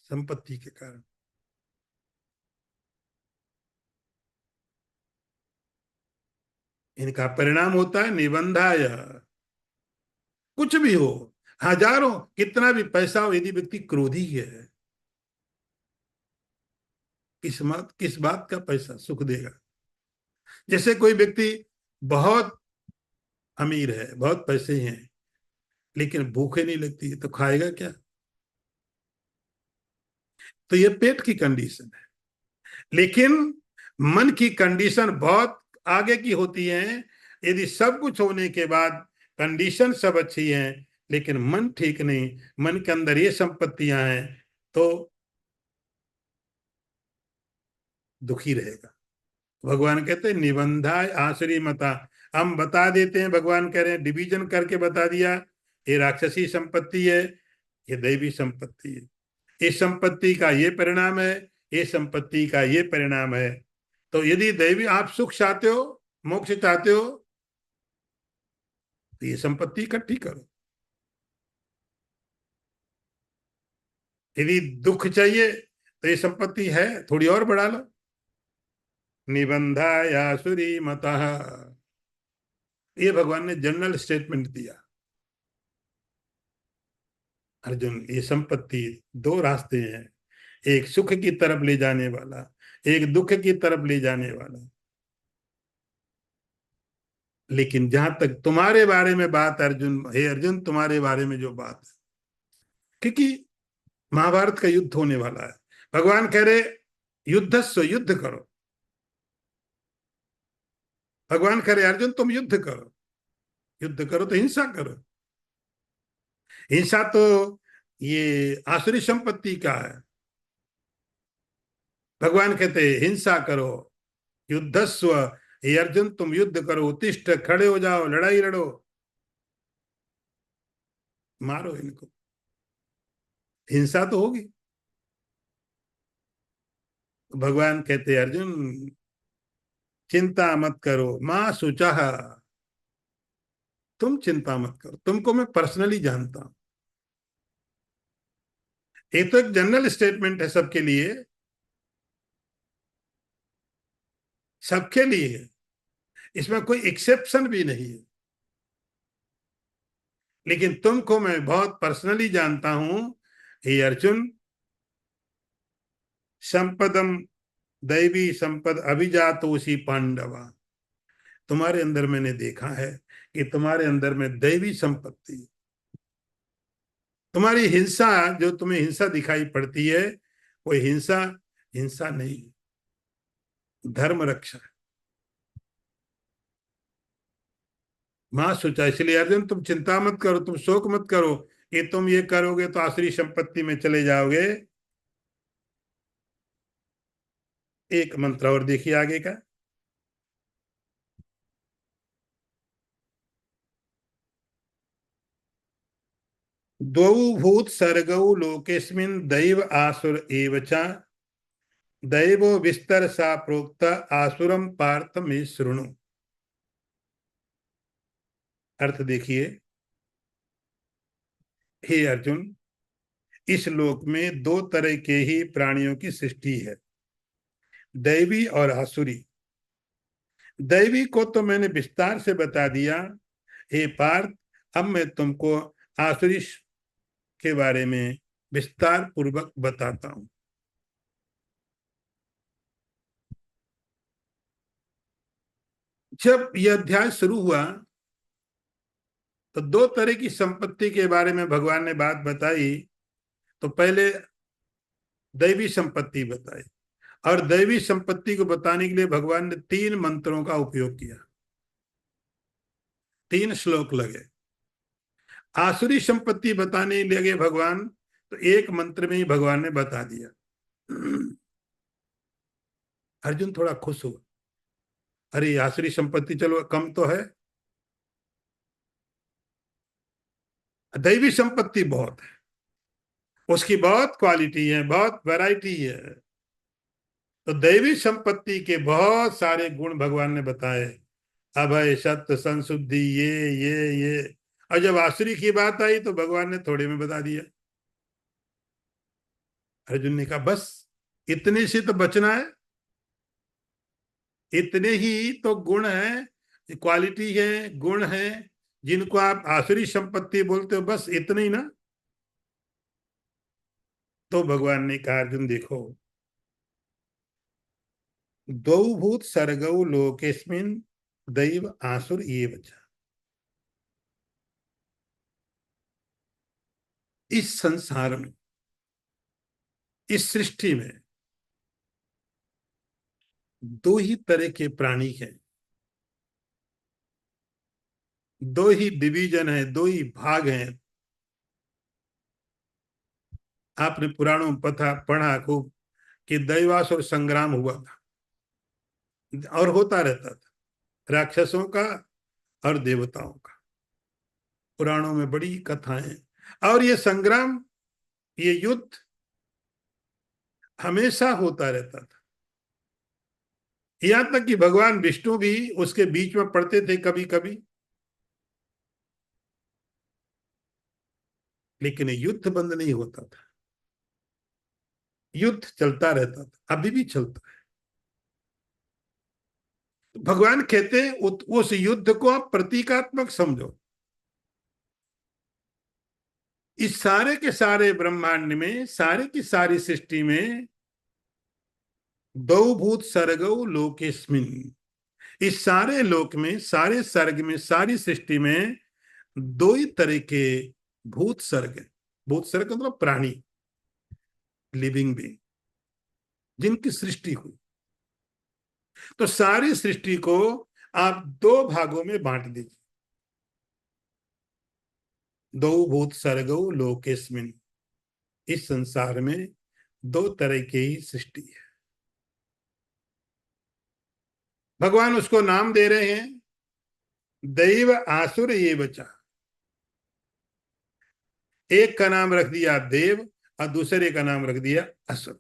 संपत्ति के कारण। इनका परिणाम होता है निबंधाय। कुछ भी हो, हजारों, कितना भी पैसा हो, यदि व्यक्ति क्रोधी है, किस बात का पैसा सुख देगा? जैसे कोई व्यक्ति बहुत अमीर है, बहुत पैसे हैं, लेकिन भूखे नहीं लगती है, तो खाएगा क्या? तो ये पेट की कंडीशन है। लेकिन मन की कंडीशन बहुत आगे की होती है। यदि सब कुछ होने के बाद कंडीशन सब अच्छी है, लेकिन मन ठीक नहीं, मन के अंदर ये संपत्तियां हैं, तो दुखी रहेगा। भगवान कहते हैं निबंधाय आसुरी मता। हम बता देते हैं, भगवान कह रहे हैं डिवीजन करके बता दिया, ये राक्षसी संपत्ति है, ये दैवी संपत्ति है। इस संपत्ति का ये परिणाम है, ये संपत्ति का ये परिणाम है। तो यदि दैवी, आप सुख चाहते हो, मोक्ष चाहते हो, तो ये संपत्ति इकट्ठी करो। यदि दुख चाहिए तो ये संपत्ति है, थोड़ी और बढ़ा लो। निबंधाय आसुरी मतः, ये भगवान ने जनरल स्टेटमेंट दिया। अर्जुन, ये संपत्ति दो रास्ते हैं, एक सुख की तरफ ले जाने वाला, एक दुख की तरफ ले जाने वाला। लेकिन जहां तक तुम्हारे बारे में बात, अर्जुन, हे अर्जुन, तुम्हारे बारे में जो बात है, क्योंकि महाभारत का युद्ध होने वाला है, भगवान कह रहे युद्धस्व, युद्ध करो। भगवान कह रहे अर्जुन तुम युद्ध करो। युद्ध करो तो हिंसा करो। हिंसा तो ये आसुरी संपत्ति का है। भगवान कहते हिंसा करो, युद्धस्व, हे अर्जुन तुम युद्ध करो, उत्तिष्ठ, खड़े हो जाओ, लड़ाई लड़ो, मारो इनको। हिंसा तो होगी। भगवान कहते अर्जुन चिंता मत करो, मां शुचा, तुम चिंता मत करो, तुमको मैं पर्सनली जानता हूं। ये तो एक जनरल स्टेटमेंट है सबके लिए, सबके लिए है, इसमें कोई एक्सेप्शन भी नहीं है। लेकिन तुमको मैं बहुत पर्सनली जानता हूं, हे अर्जुन। संपदम दैवी संपद अभिजातोषी पांडवा, तुम्हारे अंदर मैंने देखा है कि तुम्हारे अंदर में दैवी संपत्ति। तुम्हारी हिंसा, जो तुम्हें हिंसा दिखाई पड़ती है, वो हिंसा हिंसा नहीं, धर्म रक्षा है। मां सोचा, इसलिए अर्जुन तुम चिंता मत करो, तुम शोक मत करो कि तुम ये करोगे तो आसुरी संपत्ति में चले जाओगे। एक मंत्र और देखिए आगे का। द्वौ भूत सर्गौ लोकेस्मिन् दैव आसुर एव च दैवो विस्तर सा प्रोक्त आसुरम पार्थ में शृणु। अर्थ देखिए, हे अर्जुन, इस लोक में दो तरह के ही प्राणियों की सृष्टि है, दैवी और आसुरी। दैवी को तो मैंने विस्तार से बता दिया। हे पार्थ, अब मैं तुमको आसुरी के बारे में विस्तार पूर्वक बताता हूं। जब यह अध्याय शुरू हुआ तो दो तरह की संपत्ति के बारे में भगवान ने बात बताई। तो पहले दैवी संपत्ति बताई, और दैवी संपत्ति को बताने के लिए भगवान ने तीन मंत्रों का उपयोग किया, तीन श्लोक लगे। आसुरी संपत्ति बताने लगे भगवान, तो एक मंत्र में ही भगवान ने बता दिया। अर्जुन थोड़ा खुश हुआ, अरे आसुरी संपत्ति चलो कम तो है, दैवी संपत्ति बहुत है, उसकी बहुत क्वालिटी है, बहुत वैरायटी है। तो दैवी संपत्ति के बहुत सारे गुण भगवान ने बताए, अभय, सत्य, संशुद्धि, ये। और जब आसुरी की बात आई तो भगवान ने थोड़े में बता दिया। अर्जुन ने कहा बस इतने से तो बचना है, इतने ही तो गुण है, क्वालिटी है, गुण है, जिनको आप आसुरी संपत्ति बोलते हो, बस इतने ही ना। तो भगवान ने कहा अर्जुन देखो, द्वौ भूत सर्गौ लोकेस्मिन् दैव आसुर ये बचा। इस संसार में, इस सृष्टि में दो ही तरह के प्राणी हैं, दो ही डिवीजन है, दो ही भाग हैं। आपने पुराणों में पढ़ा खूब कि दैवासुर संग्राम हुआ था, और होता रहता था, राक्षसों का और देवताओं का। पुराणों में बड़ी कथाएं, और ये संग्राम, ये युद्ध हमेशा होता रहता था। यहां तक कि भगवान विष्णु भी उसके बीच में पड़ते थे कभी कभी, लेकिन युद्ध बंद नहीं होता था, युद्ध चलता रहता था, अभी भी चलता है। भगवान कहते हैं उस युद्ध को आप प्रतीकात्मक समझो। इस सारे के सारे ब्रह्मांड में, सारे की सारी सृष्टि में दो भूत सर्गौ लोकेस्मिन्, इस सारे लोक में, सारे सर्ग में, सारी सृष्टि में दो ही तरह के भूत सर्ग। भूत सर्ग मतलब प्राणी, लिविंग बीइंग, जिनकी सृष्टि हुई। तो सारी सृष्टि को आप दो भागों में बांट दीजिए। दो भूत सर्गौ लोकेस्मिन्, इस संसार में दो तरह की ही सृष्टि है। भगवान उसको नाम दे रहे हैं, दैव आसुर ये बचा। एक का नाम रख दिया देव, और दूसरे का नाम रख दिया असुर।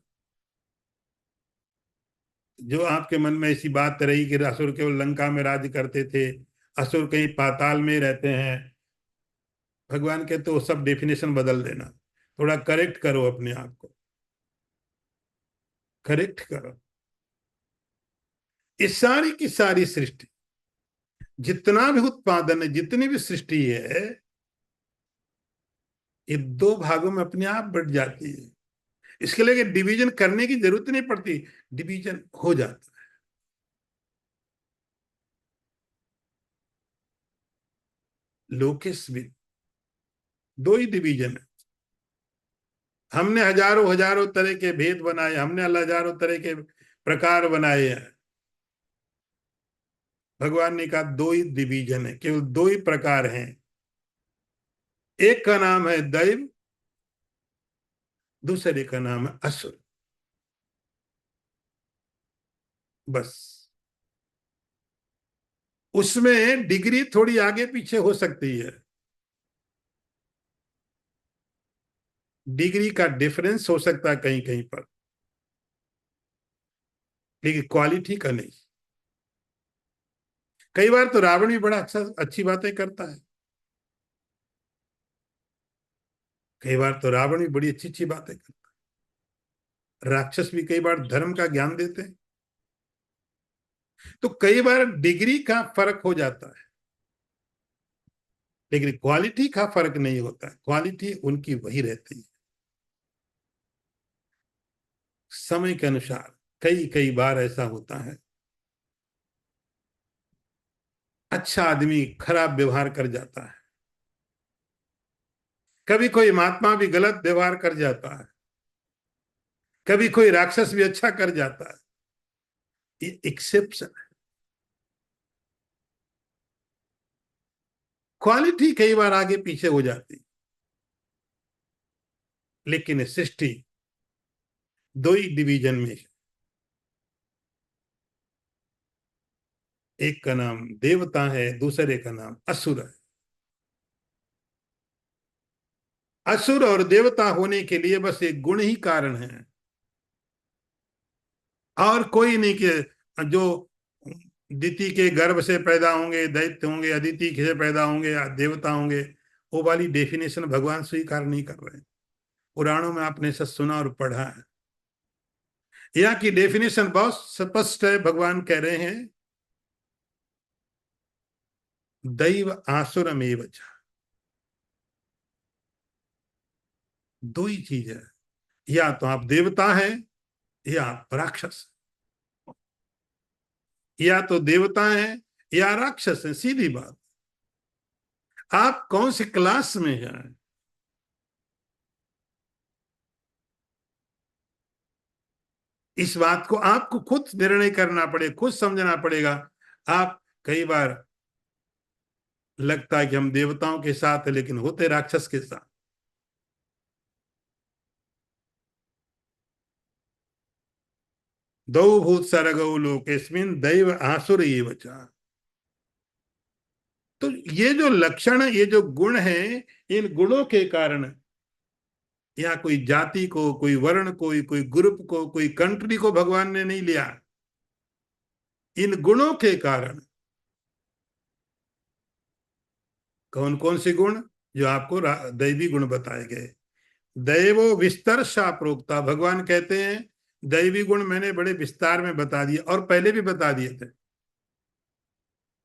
जो आपके मन में ऐसी बात रही कि असुर केवल लंका में राज्य करते थे, असुर कहीं पाताल में रहते हैं, भगवान के तो सब डेफिनेशन बदल देना, थोड़ा करेक्ट करो अपने आप को, करेक्ट करो। इस सारी की सारी सृष्टि, जितना भी उत्पादन है, जितनी भी सृष्टि है, ये दो भागों में अपने आप बढ़ जाती है। इसके लिए डिवीजन करने की जरूरत नहीं पड़ती, डिवीजन हो जाता है। लोकेश भी दो ही डिवीजन है। हमने हजारों हजारों तरह के भेद बनाए, हमने हजारों तरह के प्रकार बनाए हैं। भगवान ने कहा दो ही डिवीजन है, केवल दो ही प्रकार हैं। एक का नाम है दैव, दूसरे का नाम है असुर। बस उसमें डिग्री थोड़ी आगे पीछे हो सकती है, डिग्री का डिफरेंस हो सकता है कहीं कहीं पर, लेकिन क्वालिटी का नहीं। कई बार तो रावण भी बड़ा अच्छा अच्छी बातें करता है, कई बार तो रावण भी बड़ी अच्छी अच्छी बातें करता है, राक्षस भी कई बार धर्म का ज्ञान देते हैं। तो कई बार डिग्री का फर्क हो जाता है, लेकिन क्वालिटी का फर्क नहीं होता, क्वालिटी उनकी वही रहती है। समय के अनुसार कई कई बार ऐसा होता है, अच्छा आदमी खराब व्यवहार कर जाता है, कभी कोई महात्मा भी गलत व्यवहार कर जाता है, कभी कोई राक्षस भी अच्छा कर जाता है, ये एक्सेप्शन है। क्वालिटी कई बार आगे पीछे हो जाती, लेकिन सृष्टि दो ही डिवीजन में है, एक का नाम देवता है, दूसरे का नाम असुर है। असुर और देवता होने के लिए बस एक गुण ही कारण है, और कोई नहीं कि जो दिति के गर्भ से पैदा होंगे दैत्य होंगे, अदिति से पैदा होंगे या देवता होंगे, वो वाली डेफिनेशन भगवान स्वीकार नहीं कर रहे हैं। पुराणों में आपने सब सुना और पढ़ा है, यहाँ की डेफिनेशन बहुत स्पष्ट है। भगवान कह रहे हैं दैव आसुरमेव च, दो ही चीज है, या तो आप देवता हैं या आप राक्षस, या तो देवता हैं या राक्षस हैं, सीधी बात। आप कौन से क्लास में हैं, इस बात को आपको खुद निर्णय करना पड़े, खुद समझना पड़ेगा। आप कई बार लगता है कि हम देवताओं के साथ है, लेकिन होते राक्षस के साथ। दौ भूत सरगौ लोकेस्मिन दैव आसुर एव च। तो ये जो लक्षण, ये जो गुण है, इन गुणों के कारण यहाँ कोई जाति को, कोई वर्ण को, कोई ग्रुप को, कोई कंट्री को भगवान ने नहीं लिया। इन गुणों के कारण, कौन कौन से गुण, जो आपको दैवी गुण बताए गए। दैवो विस्तर सा प्रोक्ता, भगवान कहते हैं दैवी गुण मैंने बड़े विस्तार में बता दिए, और पहले भी बता दिए थे।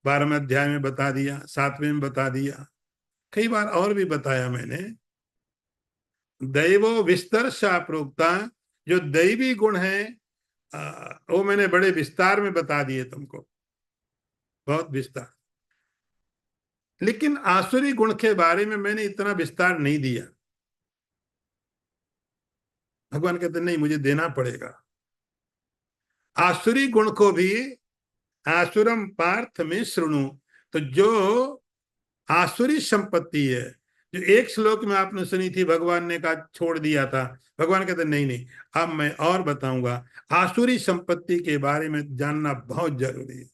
12वें अध्याय में बता दिया, 7वें में बता दिया, कई बार और भी बताया मैंने। दैवो विस्तर सा प्रोक्ता, जो दैवी गुण है वो मैंने बड़े विस्तार में बता दिए तुमको, बहुत विस्तार। लेकिन आसुरी गुण के बारे में मैंने इतना विस्तार नहीं दिया। भगवान कहते नहीं, मुझे देना पड़ेगा। आसुरी गुण को भी आसुरम पार्थ में श्रृणु, तो जो आसुरी संपत्ति है, जो एक श्लोक में आपने सुनी थी, भगवान ने कहा छोड़ दिया था, भगवान कहते नहीं नहीं, अब मैं और बताऊंगा। आसुरी संपत्ति के बारे में जानना बहुत जरूरी है,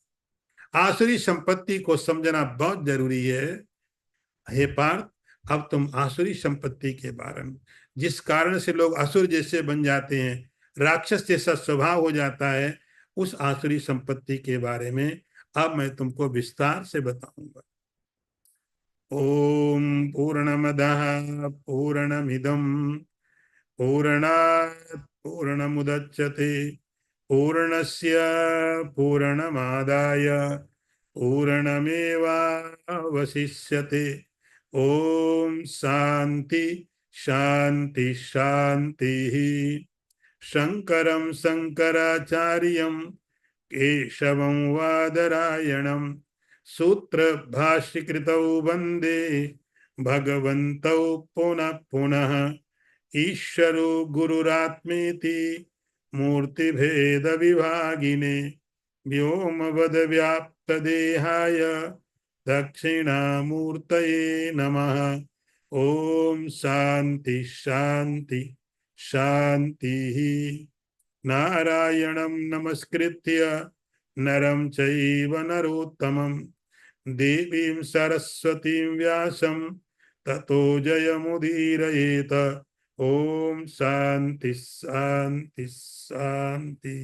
आसुरी संपत्ति को समझना बहुत जरूरी है। हे पार्थ, अब तुम आसुरी संपत्ति के बारे में, जिस कारण से लोग असुर जैसे बन जाते हैं, राक्षस जैसा स्वभाव हो जाता है, उस आसुरी संपत्ति के बारे में अब मैं तुमको विस्तार से बताऊंगा। ओम पूर्णमदः पूर्णमिदं पूर्णात् पूर्णमुदच्यते पूर्णस्य पूर्णमादाय पूर्णमेवावशिष्यते। ओम शांति शांति शांति। शंकरं शंकराचार्यं केशवं वादरायणं सूत्र भाष्यकृतौ वंदे भगवन्तौ पुनः पुनः। ईश्वरो गुरुरात्मेति मूर्तिभेद विभागिने व्योमवद व्याप्त देहाय दक्षिणामूर्तये नमः। ओम शांति शांति शांति। नारायणं नमस्कृत्य नरं चैव नरोत्तमं देवीं सरस्वतीं व्यासं ततो जयमुदीरयेत। ओम शांति शांति शांति।